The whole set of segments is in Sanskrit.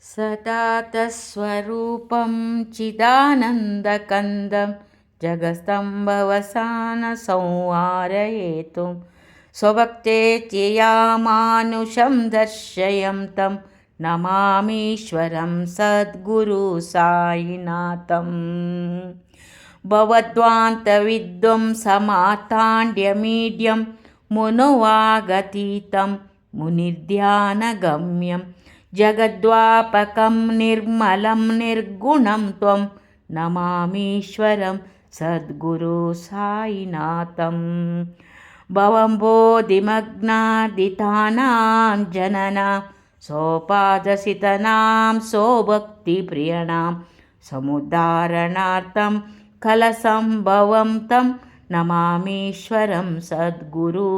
सदा तस्वरूपं चिदानन्दकन्दं जगस्तम्भवसानसंहारयेतुं स्वभक्तेत्ययामानुषं दर्शयं तं नमामीश्वरं सद्गुरुसायिनाथम्। भवद्वान्तविध्वंसमार्ताण्ड्यमीड्यं मुनुवागतीतं मुनिर्ध्यानगम्यं जगद्वापकं निर्मलं निर्गुणं त्वं नमामीश्वरं सद्गुरुसायिनाथम्। भवम्बोधिमग्नार्दितानां जननां सोपादसितनां सोभक्तिप्रियणां समुद्धारणार्थं कलसम्भवं तं नमामीश्वरं सद्गुरुसायिनाथम्।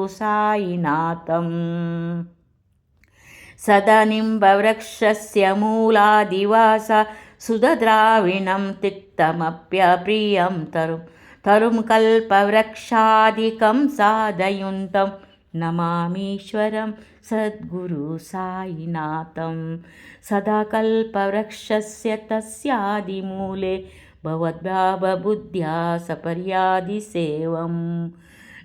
सदनिम्बवृक्षस्य मूलादिवास सुधद्राविणं तिक्तमप्यप्रियं तरुं कल्पवृक्षादिकं साधयुन्तं नमामीश्वरं सद्गुरुसायिनाथं। सदा कल्पवृक्षस्य तस्यादिमूले भवद्भावबुद्ध्या सपर्यादिसेवं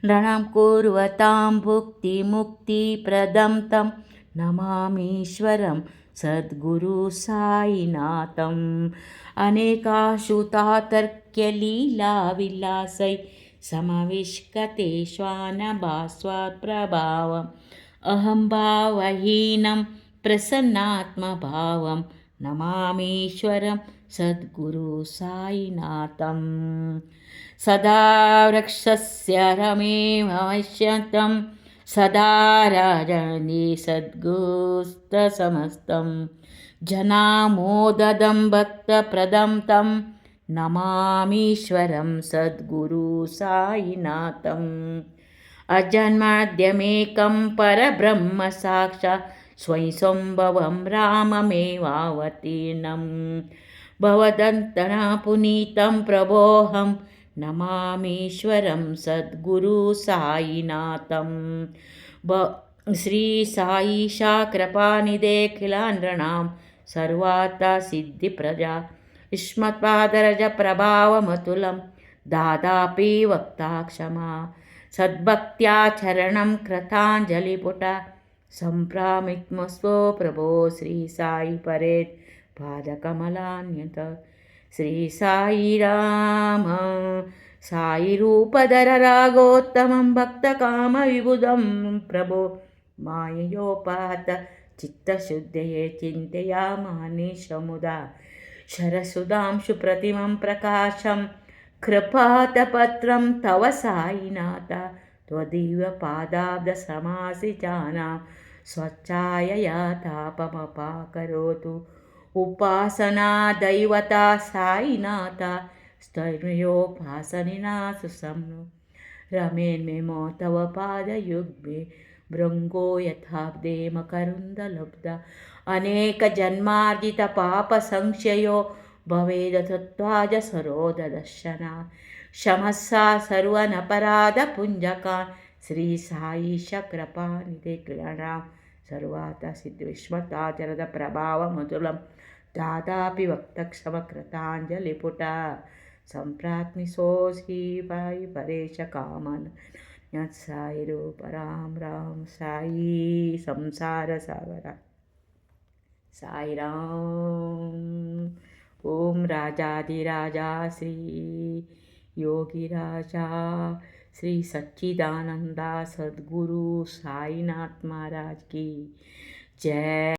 नृणां कुर्वतां भुक्तिमुक्तिप्रदं तं नमामीश्वरं सद्गुरुसायिनाथम्। अनेकाशु तातर्क्यलीलाविलासै समविष्कतेष्वानभास्वात्प्रभावम् अहंभावहीनं प्रसन्नात्मभावं नमामीश्वरं सद्गुरुसायिनाथम्। सदा वृक्षस्य रमेमवश्यतं सदा राजनि सद्गुस्तसमस्तं जनामोददं भक्तप्रदं तं नमामीश्वरं सद्गुरुसायिनाथम्। अजन्माद्यमेकं परब्रह्म साक्षात् स्वयंसम्भवं राममेवावतीर्णं भवदन्तनापुनीतं प्रभोऽहं नमामीश्वरं सद्गुरुसायिनाथम्। श्रीसायीशा कृपानिधेऽखिलानृणां सर्वार्थसिद्धिप्रदा युष्मत्पादरजप्रभावमतुलं दादापि वक्ता क्षमा सद्भक्त्याचरणं कृताञ्जलिपुटा सम्प्रामित्मस्वो प्रभो श्रीसाई परेत् पादकमलान्यत। श्री साई राम साई रूपधर रागोत्तमं भक्तकामविबुधं प्रभो माययोपात चित्तशुद्धये चिन्तयामानिशमुदा शरसुधांशु प्रतिमं प्रकाशं कृपातपत्रं तव साईनाथ त्वदीयपादाब्जसमासितानां स्वच्छायया तापमपाकरोतु उपासना दैवता साईनाथ स्तैर्योपासनिना सुसंनो रमेन्मेमो तव पादयुग्मे भृङ्गो यथाब्दे मकरुन्दलब्धा अनेकजन्मार्जितपापसंशयो भवेदतत्त्वाज सरोददर्शना क्षमस्सा सर्वनपराधपुञ्जकान् श्रीसाईश कृपानिधे क्रीणां सर्वार्थसिद्धिविश्वताचरदप्रभावमतुलं दादापि वक्तक्षमकृताञ्जलिपुटा सम्प्राप्निसोऽसि पायि परेशकामन् साई रूप राम राम साई संसारसागर साई राम। ओम राजाधिराजा श्री योगिराजा श्री सच्चिदानंदा सद्गुरु साईनाथ महाराज की जय।